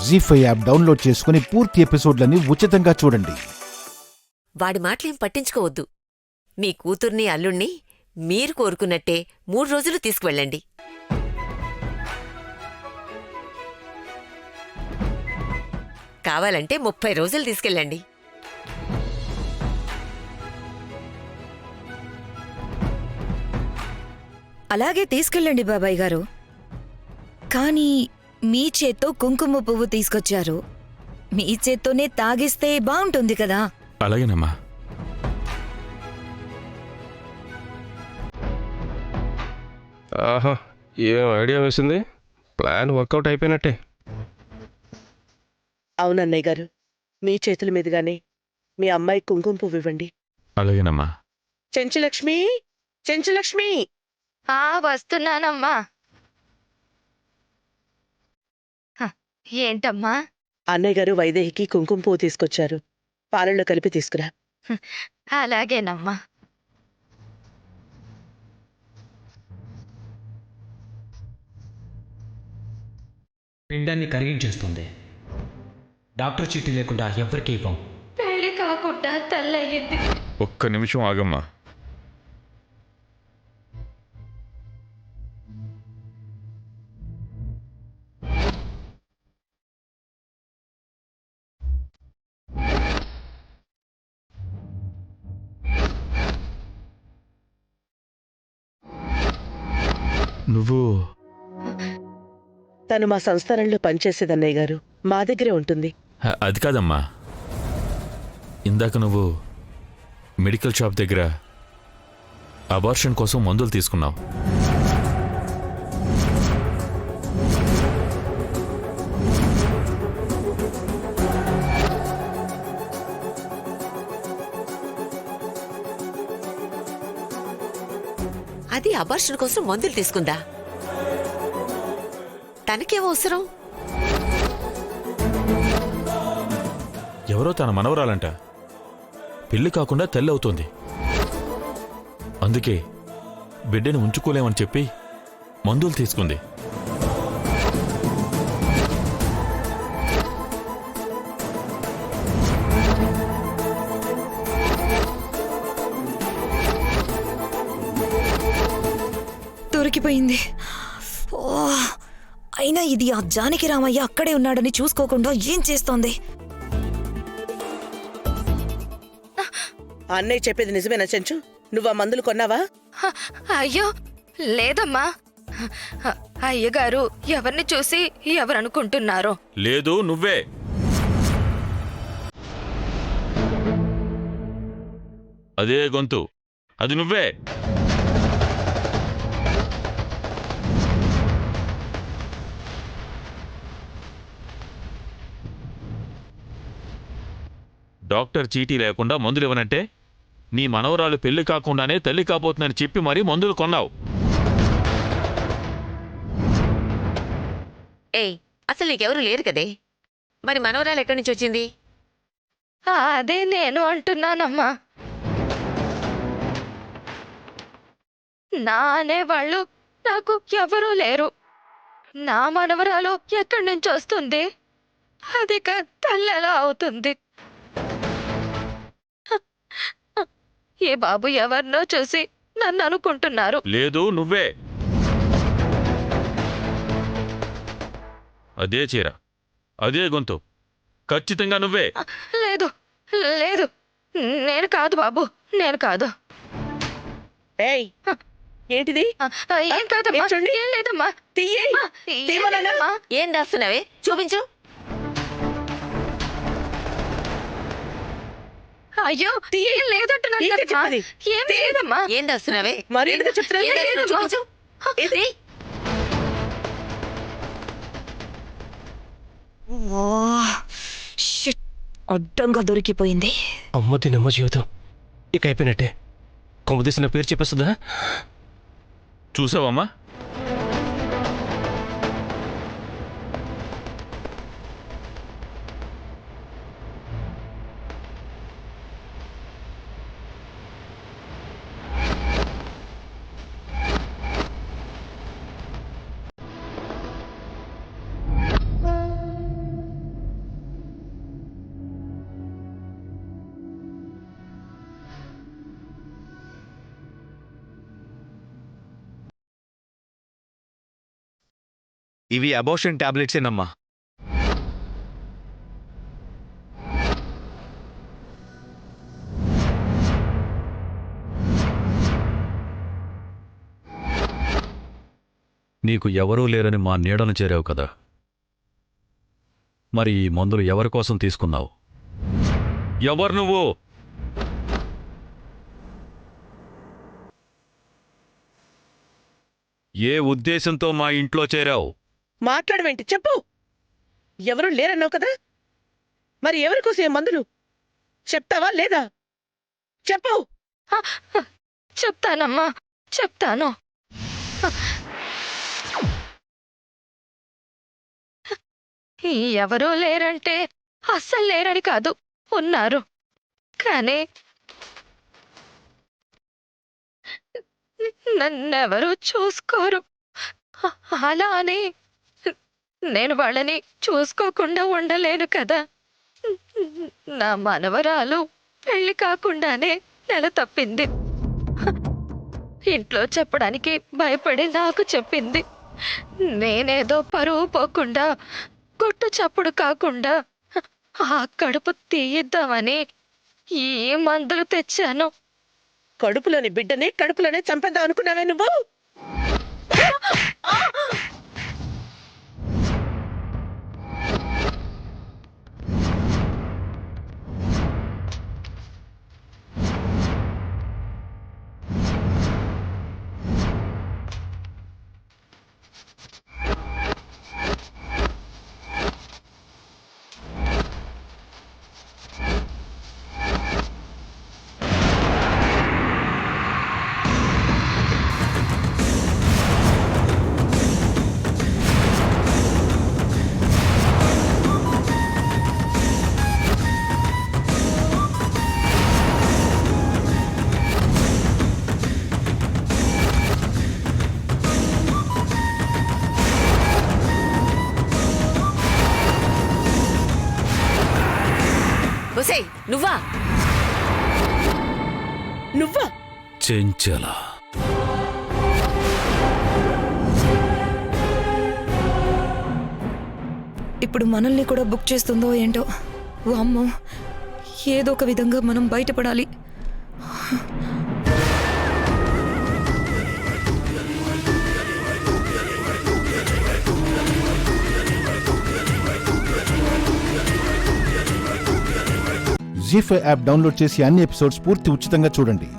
జీ5 app download చేసుకుని పూర్తి ఎపిసోడ్లని ఉచితంగా చూడండి. వాడి మాటలేం పట్టించుకోవద్దు. మీ కూతుర్ని అల్లుణ్ణి మీరు కోరుకున్నట్టే 3 రోజులు తీసుకువెళ్ళండి. కావాలంటే 30 రోజులు తీసుకెళ్ళండి. అలాగే తీసుకెళ్ళండి బాబాయ్ గారు. కానీ మీ చేత్తో కుంకుమ పువ్వు తీసుకొచ్చారు. మీ చేత్తోనే తాగిస్తే బావుంటుంది కదా. అలాగేనమ్మా. ఆహా, ఏం ఐడియా వేసింది. ప్లాన్ వర్కౌట్ అయిపోయినట్టే. అవునన్నయ్య గారు, మీ చేతుల మీదుగానే మీ అమ్మాయి కుంకుమ పువ్వు ఇవ్వండి. అలాగేనమ్మా. చెంచులక్ష్మి, చెంచులక్ష్మి! వస్తున్నానమ్మా. ఏంటమ్మా? అన్నయ్య గారు వైదేహికి కుంకుమ పువ్వు తీసుకొచ్చారు. పాలల్లో కలిపి తీసుకురా. అలాగేనమ్మా. పిండాన్ని కరిగించేస్తుంది. డాక్టర్ చీటీ లేకుండా ఎవరికీ ఇవ్వం. పెళ్లి కాకుండా తల్లయ్యింది. ఒక్క నిమిషం ఆగమ్మా. నువ్వు తను మా సంస్థానంలో పనిచేసేదన్నయ్య గారు. మా దగ్గరే ఉంటుంది. అది కాదమ్మా, ఇందాక నువ్వు మెడికల్ షాప్ దగ్గర అబార్షన్ కోసం మందులు తీసుకున్నావు. అది అబార్షన్ కోసం మందులు తీసుకుందా? తనకేం అవసరం? ఎవరో తన మనవరాలంట. పెళ్లి కాకుండా తల్లి అవుతోంది. అందుకే బిడ్డని ఉంచుకోలేమని చెప్పి మందులు తీసుకుంది. దొరికిపోయింది. అయినా ఇది ఆ జానకి రామయ్య అక్కడే ఉన్నాడని చూసుకోకుండా ఏం చేస్తోంది? అన్నయ్య చెప్పేది నిజమేనా చెంచు? నువ్వు ఆ మందులు కొన్నావా? అయ్యో లేదమ్మా. అయ్యగారు ఎవరిని చూసి ఎవరనుకుంటున్నారో. లేదు, నువ్వే. అదే గొంతు, అది నువ్వే. డాక్టర్ చీటీ లేకుండా మందులు ఇవ్వనంటే నీ మనవరాలు పెళ్లి కాకుండానే తల్లి కాబోతుందని చెప్పి మరీ మందులు కొన్నావు. ఏయ్, అసలు నీకెవరు లేరు కదే. మరి మనవరాలు ఎక్కడి నుంచి వచ్చింది? అదే నేను అంటున్నానమ్మా. నా అనేవాళ్ళు నాకు ఎవరూ లేరు. నా మనవరాలు ఎక్కడి నుంచి వస్తుంది? అది తల్లెలా అవుతుంది? ఏ బాబు ఎవరినో చూసి నన్ను అనుకుంటున్నారు. లేదు, నువ్వే. అదే చీర, అదే గొంతు, ఖచ్చితంగా నువ్వే. లేదు లేదు, నేను కాదు బాబు, నేను కాదు. ఏయ్, ఏంటిది? ఏం కాదమ్మా, ఏం లేదమ్మా. తీయమన్నానా? ఏం దాస్తున్నావే? చూపించు. అయ్యో, ఏం లేదంటున్నాను ఏంటి కదమ్మా. చెప్పేది? ఏం లేదమ్మా. ఏం దాస్తున్నావే? మరి ఎందుకు చెప్తున్నావు? ఏం దాస్తున్నావు? చూపించు. ఏంటి? అడ్డంగా దొరికిపోయింది. అమ్మది నమ్మ జీవితం ఇక అయిపోయినట్టే. కొమ్మదీసిన పేరు చెప్పేస్తుందా? చూసావమ్మా? ఇవి అబోషన్ టాబ్లెట్సేనమ్మా. నీకు ఎవరూ లేరని మా నీడను చేరావు కదా, మరి ఈ మందులు ఎవరి కోసం తీసుకున్నావు? ఎవరు నువ్వు? ఏ ఉద్దేశంతో మా ఇంట్లో చేరావు? మాట్లాడవేంటి చెప్పు. ఎవరు లేరన్నావు కదా, మరి ఎవరి కోసం ఏ మందులు చెప్తావా లేదా? చెప్పు. చెప్తానమ్మా, చెప్తాను. ఎవరూ లేరంటే అస్సలు లేరని కాదు, ఉన్నారు. కానీ నన్నెవరూ చూసుకోరు. అలా అని నేను వాళ్ళని చూసుకోకుండా ఉండలేను కదా. నా మనవరాలు పెళ్లి కాకుండానే నెల తప్పింది. ఇంట్లో చెప్పడానికి భయపడి నాకు చెప్పింది. నేనేదో పరువు పోకుండా, గుట్టు చప్పుడు కాకుండా ఆ కడుపు తీయిద్దామని ఈ మందులు తెచ్చాను. కడుపులోని బిడ్డని కడుపులోనే చంపేద్దాం అనుకున్నావే నువ్వు? ఒసేయ్ నువ్వా? నువ్వా? చెంచల. ఇప్పుడు మనల్ని కూడా బుక్ చేస్తుందో ఏంటో. వామ్మో, ఏదో ఒక విధంగా మనం బయటపడాలి. జీ5 యాప్ డౌన్లోడ్ చేసి అన్ని ఎపిసోడ్స్ పూర్తి ఉచితంగా చూడండి.